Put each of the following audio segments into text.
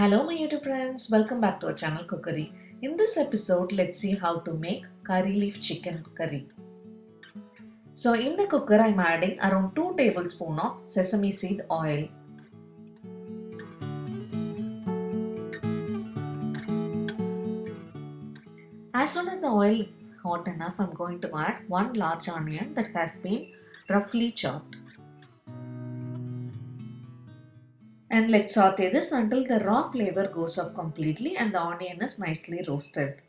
Hello my YouTube friends, welcome back to our channel Cookkurry. In this episode, let's see how to make curry leaf chicken curry. So in the cooker, I'm adding around 2 tablespoons of sesame seed oil. As soon as the oil is hot enough, I'm going to add 1 large onion that has been roughly chopped. And let's saute this until the raw flavor goes off completely and the onion is nicely roasted.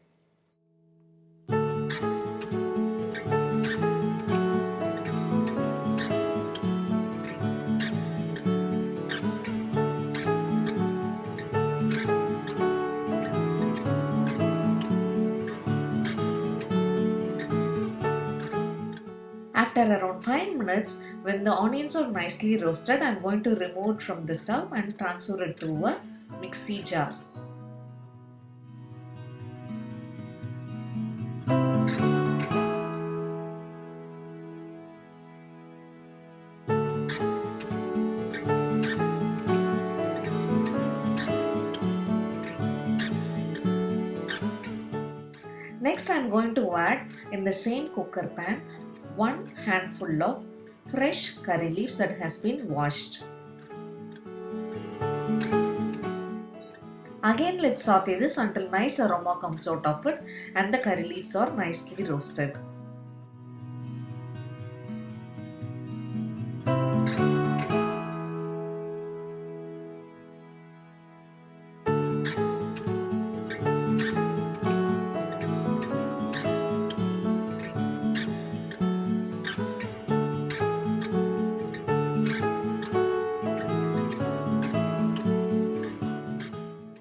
After around 5 minutes, when the onions are nicely roasted, I'm going to remove it from the stove and transfer it to a mixie jar. Next, I'm going to add in the same cooker pan 1 handful of fresh curry leaves that has been washed. Again, let's saute this until nice aroma comes out of it and the curry leaves are nicely roasted.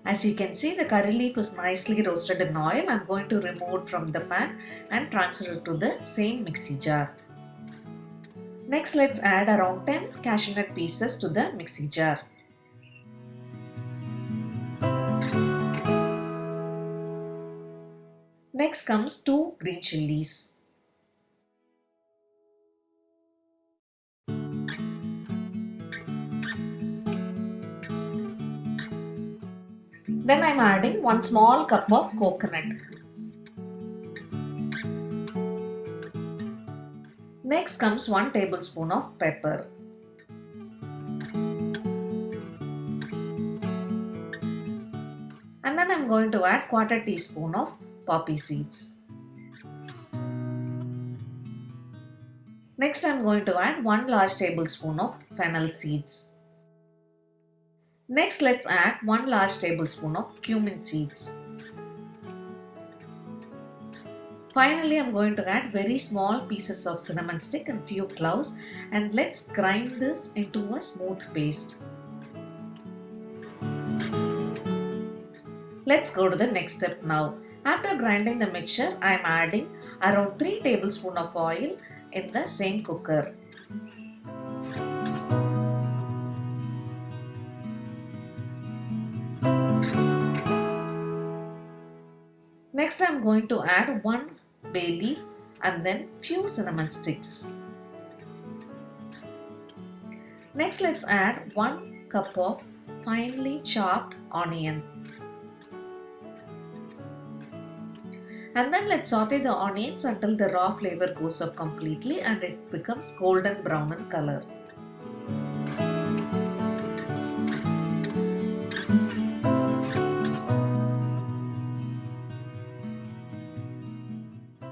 As you can see, the curry leaf is nicely roasted in oil. I'm going to remove it from the pan and transfer it to the same mixie jar. Next, let's add around 10 cashew nut pieces to the mixie jar. Next comes 2 green chilies. Then I'm adding 1 small cup of coconut. Next comes 1 tablespoon of pepper. And then I'm going to add 1/4 teaspoon of poppy seeds. Next I'm going to add 1 large tablespoon of fennel seeds. Next let's add 1 large tablespoon of cumin seeds. Finally, I'm going to add very small pieces of cinnamon stick and few cloves, and let's grind this into a smooth paste. Let's go to the next step now. After grinding the mixture, I am adding around 3 tablespoons of oil in the same cooker. Next, I am going to add 1 bay leaf and then few cinnamon sticks. Next, let's add 1 cup of finely chopped onion. And then let's saute the onions until the raw flavor goes up completely and it becomes golden brown in color.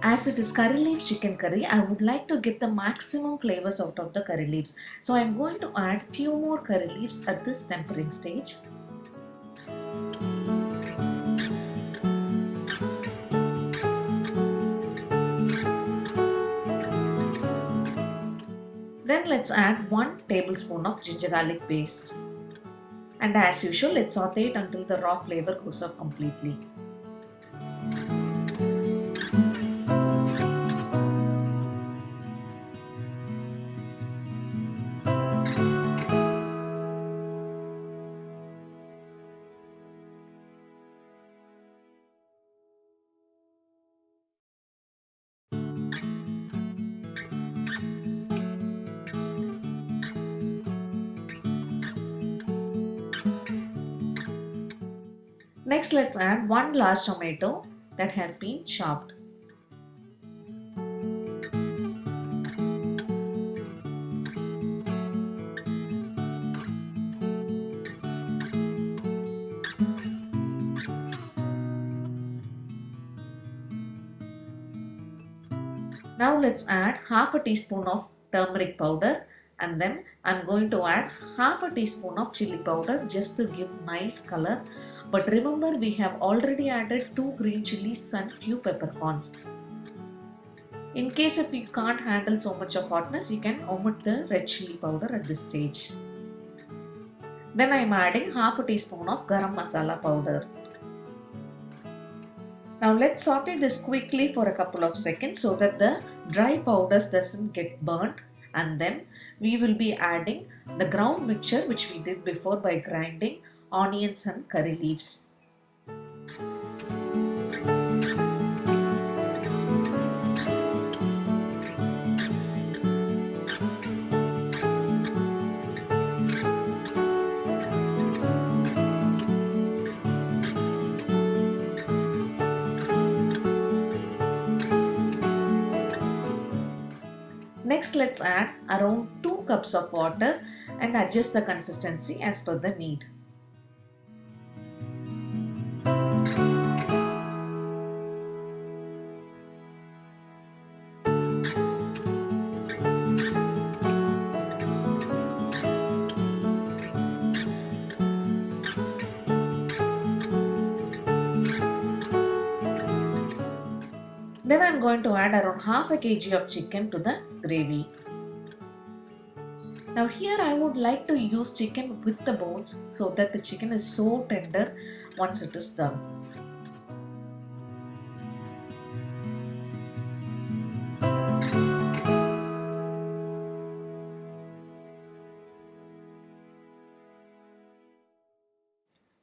As it is curry leaf chicken curry, I would like to get the maximum flavors out of the curry leaves. So I am going to add few more curry leaves at this tempering stage. Then let's add 1 tablespoon of ginger garlic paste. And as usual, let's saute it until the raw flavor goes off completely. Next, let's add 1 large tomato that has been chopped. Now let's add half a teaspoon of turmeric powder, and then I'm going to add half a teaspoon of chili powder just to give nice color. But remember, we have already added 2 green chilies and few peppercorns. In case if you can't handle so much of hotness, you can omit the red chili powder at this stage. Then I am adding half a teaspoon of Garam Masala powder. Now let's saute this quickly for a couple of seconds so that the dry powders doesn't get burnt, and then we will be adding the ground mixture which we did before by grinding onions and curry leaves. Next, let's add around 2 cups of water and adjust the consistency as per the need. Then I am going to add around half a kg of chicken to the gravy. Now here I would like to use chicken with the bones so that the chicken is so tender once it is done.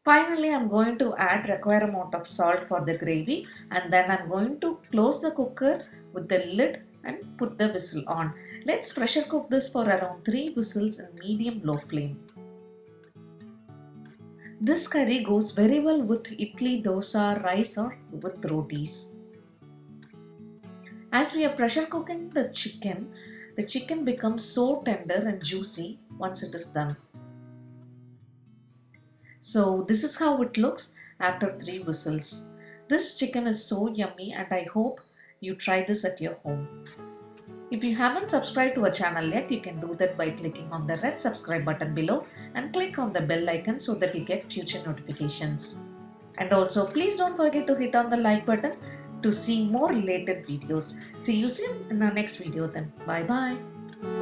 Finally, I am going to add required amount of salt for the gravy, and then I am going to close the cooker with the lid and put the whistle on. Let's pressure cook this for around 3 whistles in medium-low flame. This curry goes very well with idli, dosa, rice or with rotis. As we are pressure cooking the chicken becomes so tender and juicy once it is done. So this is how it looks after 3 whistles. This chicken is so yummy and I hope you try this at your home. If you haven't subscribed to our channel yet, you can do that by clicking on the red subscribe button below and click on the bell icon so that you get future notifications. And also please don't forget to hit on the like button to see more related videos. See you soon in our next video then. Bye bye.